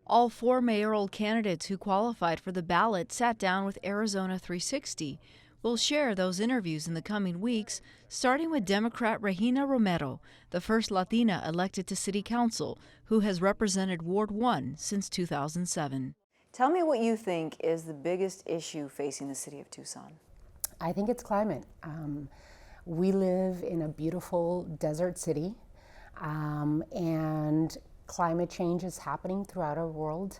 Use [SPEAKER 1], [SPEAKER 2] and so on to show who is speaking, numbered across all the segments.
[SPEAKER 1] All four mayoral candidates who qualified for the ballot sat down with Arizona 360. We'll share those interviews in the coming weeks, starting with Democrat Regina Romero, the first Latina elected to City Council, who has represented Ward 1 since 2007.
[SPEAKER 2] Tell me what you think is the biggest issue facing the city of Tucson.
[SPEAKER 3] I think it's climate. We live in a beautiful desert city, and climate change is happening throughout our world,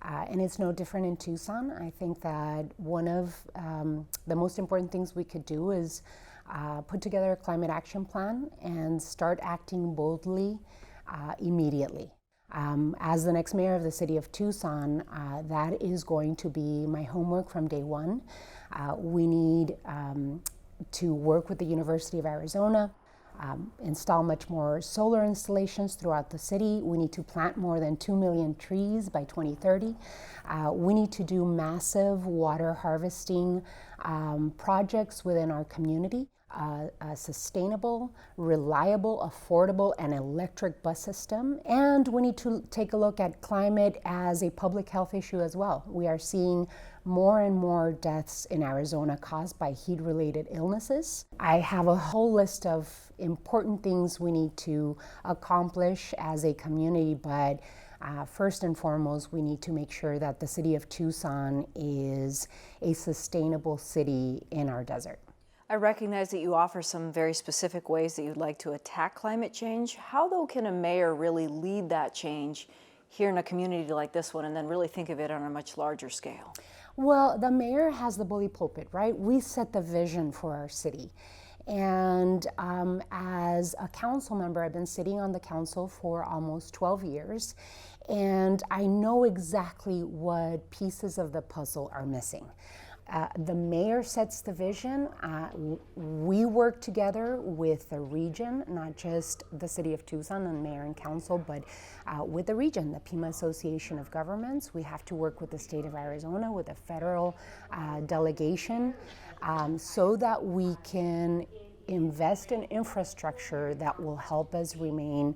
[SPEAKER 3] and it's no different in Tucson. I think that one of the most important things we could do is put together a climate action plan and start acting boldly immediately. As the next mayor of the city of Tucson, that is going to be my homework from day one. We need to work with the University of Arizona, install much more solar installations throughout the city. We need to plant more than 2 million trees by 2030. We need to do massive water harvesting projects within our community. A sustainable, reliable, affordable, and electric bus system. And we need to take a look at climate as a public health issue as well. We are seeing more and more deaths in Arizona caused by heat-related illnesses. I have a whole list of important things we need to accomplish as a community, but first and foremost, we need to make sure that the city of Tucson is a sustainable city in our desert.
[SPEAKER 2] I recognize that you offer some very specific ways that you'd like to attack climate change. How, though, can a mayor really lead that change here in a community like this one and then really think of it on a much larger scale?
[SPEAKER 3] Well, the mayor has the bully pulpit, right? We set the vision for our city. And as a council member, I've been sitting on the council for almost 12 years, and I know exactly what pieces of the puzzle are missing. The mayor sets the vision. We work together with the region, not just the city of Tucson and mayor and council, but with the region, the Pima Association of Governments. We have to work with the state of Arizona, with the federal delegation, so that we can invest in infrastructure that will help us remain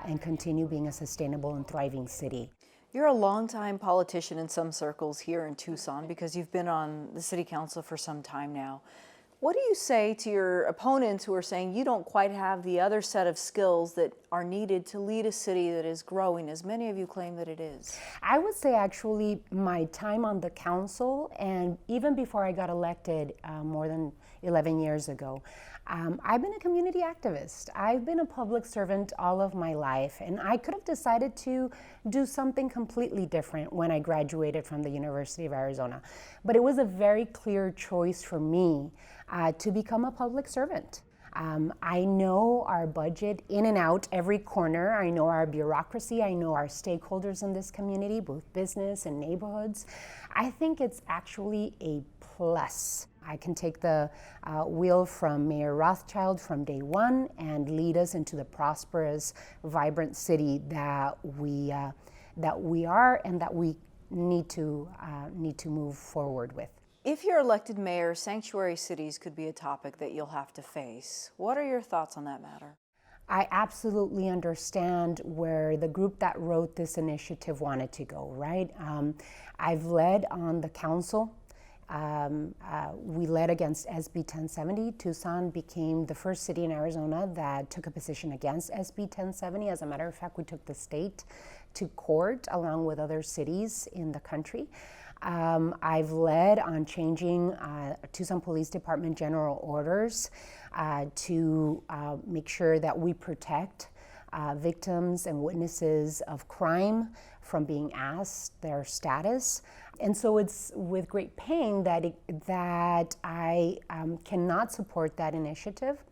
[SPEAKER 3] and continue being a sustainable and thriving city.
[SPEAKER 2] You're a longtime politician in some circles here in Tucson because you've been on the city council for some time now. What do you say to your opponents who are saying you don't quite have the other set of skills that are needed to lead a city that is growing, as many of you claim that it is?
[SPEAKER 3] I would say actually my time on the council, and even before I got elected more than 11 years ago, I've been a community activist. I've been a public servant all of my life, and I could have decided to do something completely different when I graduated from the University of Arizona. But it was a very clear choice for me to become a public servant. I know our budget in and out, every corner. I know our bureaucracy. I know our stakeholders in this community, both business and neighborhoods. I think it's actually a plus. I can take the wheel from Mayor Rothschild from day one and lead us into the prosperous, vibrant city that we are and that we need to move forward with.
[SPEAKER 2] If you're elected mayor, sanctuary cities could be a topic that you'll have to face. What are your thoughts on that matter?
[SPEAKER 3] I absolutely understand where the group that wrote this initiative wanted to go, right? I've led on the council. We led against SB 1070. Tucson became the first city in Arizona that took a position against SB 1070. As a matter of fact, we took the state to court along with other cities in the country. I've led on changing Tucson Police Department general orders to make sure that we protect victims and witnesses of crime from being asked their status. And so it's with great pain that I cannot support that initiative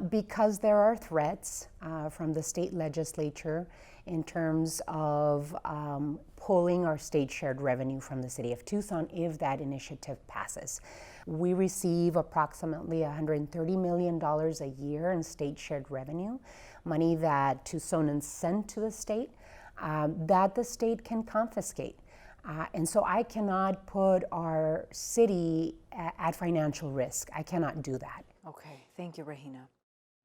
[SPEAKER 3] because there are threats from the state legislature in terms of pulling our state shared revenue from the city of Tucson if that initiative passes. We receive approximately $130 million a year in state shared revenue, money that Tucsonans send to the state that the state can confiscate. And so I cannot put our city at financial risk. I cannot do that.
[SPEAKER 2] Okay, thank you, Regina.